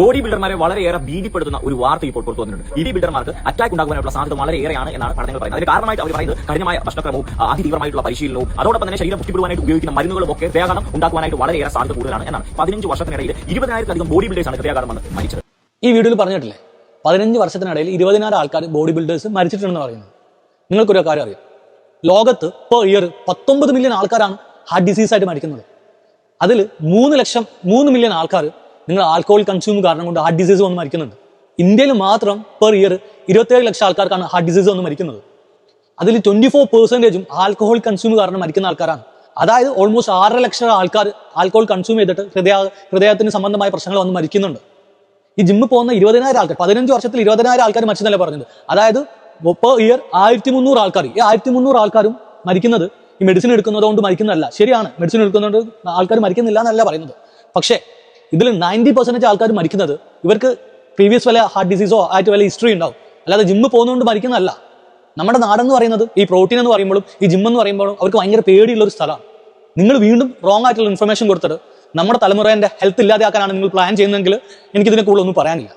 Body ബിൽഡർമാരെ വളരെയേറെ ഭീതിപ്പെടുത്തുന്ന ഒരു വാർത്ത ഇപ്പോൾ പുറത്തു വന്നിട്ടുണ്ട്. ബോഡി ബിൽഡർമാർക്ക് അറ്റാക്ക് ഉണ്ടാകുവാനുള്ള സാധ്യത വളരെയേറെയാണ് എന്നാണ് പഠനങ്ങൾ പറയുന്നത്. അതിന് കാരണമായിട്ട് അവർ പറയുന്നത് കഠിനമായ ഭക്ഷണക്രമവും അതിതീവ്രമായിട്ടുള്ള പരിശീലനവും അതോടൊപ്പം തന്നെ ശരീരം പുഷ്ടിപ്പെടുവാനായിട്ട് ഉപയോഗിക്കുന്ന മരുന്നുകളും ഒക്കെ ഹൃദയാഘാതം ഉണ്ടാക്കുവാനായിട്ട് വളരെയേറെ സാധ്യത കൂടുതലാണ് എന്നാണ്. 15 വർഷത്തിനിടയിൽ 20,000-ലധികം ബോഡി ബിൽഡേഴ്സാണ് ഹൃദയാഘാതം വന്ന് മരിച്ചത്. ഈ വീഡിയോയിൽ പറഞ്ഞിട്ടില്ലേ 15 വർഷത്തിനിടയിൽ 20,000 ആൾക്കാർ ബോഡി ബിൽഡേഴ്സ് മരിച്ചിട്ടുണ്ടെന്ന് പറയുന്നത്. നിങ്ങൾക്കൊരു കാര്യം അറിയാം, ലോകത്ത് പെർ ഇയർ 19 മില്യൺ ആൾക്കാരാണ് ഹാർട്ട് ഡിസീസ് ആയിട്ട് മരിക്കുന്നത്. അതിൽ 3 മില്യൺ ആൾക്കാർ നിങ്ങൾ ആൽക്കഹോൾ കൺസ്യൂം കാരണം കൊണ്ട് ഹാർട്ട് ഡിസീസ് വന്ന് മരിക്കുന്നുണ്ട്. ഇന്ത്യയിൽ മാത്രം പെർ ഇയർ 27 ലക്ഷം ആൾക്കാർക്കാണ് ഹാർട്ട് ഡിസീസ് വന്ന് മരിക്കുന്നത്. അതിൽ 24% ആൽക്കഹോൾ കൺസ്യൂം കാരണം മരിക്കുന്ന ആൾക്കാരാണ്. അതായത് ഓൾമോസ്റ്റ് 6.5 ലക്ഷം ആൾക്കാർ ആൽക്കഹോൾ കൺസ്യൂം ചെയ്തിട്ട് ഹൃദയത്തിന് സംബന്ധമായ പ്രശ്നങ്ങൾ വന്ന് മരിക്കുന്നുണ്ട്. ഈ ജിമ്മിൽ പോകുന്ന 20,000 ആൾക്കാർ 15 വർഷത്തിൽ 20,000 ആൾക്കാർ മരിച്ചെന്നല്ലേ പറഞ്ഞത്. അതായത് പെർ ഇയർ 1300 ആൾക്കാർ. ഈ 1300 ആൾക്കാരും മരിക്കുന്നത് ഈ മെഡിസിൻ എടുക്കുന്നത് കൊണ്ട് മരിക്കുന്നതല്ല. ശരിയാണ്, മെഡിസിൻ എടുക്കുന്നതുകൊണ്ട് ആൾക്കാർ മരിക്കുന്നില്ല എന്നല്ല പറയുന്നത്. പക്ഷേ ഇതിൽ 90% ആൾക്കാർ മരിക്കുന്നത് ഇവർക്ക് പ്രീവിയസ് വല്ല ഹാർട്ട് ഡിസീസോ ആയിട്ട് വല്ല ഹിസ്റ്ററി ഉണ്ടാവും, അല്ലാതെ ജിമ്മ് പോകുന്നതുകൊണ്ട് മരിക്കുന്നതല്ല. നമ്മുടെ നാടെന്ന് പറയുന്നത് ഈ പ്രോട്ടീൻ എന്ന് പറയുമ്പോഴും ഈ ജിം എന്ന് പറയുമ്പോഴും അവർക്ക് ഭയങ്കര പേടിയുള്ള ഒരു സ്ഥലമാണ്. നിങ്ങൾ വീണ്ടും റോങ് ആയിട്ടുള്ള ഇൻഫർമേഷൻ കൊടുത്തിട്ട് നമ്മുടെ തലമുറേന്റെ ഹെൽത്ത് ഇല്ലാതെയാക്കാനാണ് നിങ്ങൾ പ്ലാൻ ചെയ്യുന്നതെങ്കിൽ എനിക്കിതിനെ കൂടുതലൊന്നും പറയാനില്ല.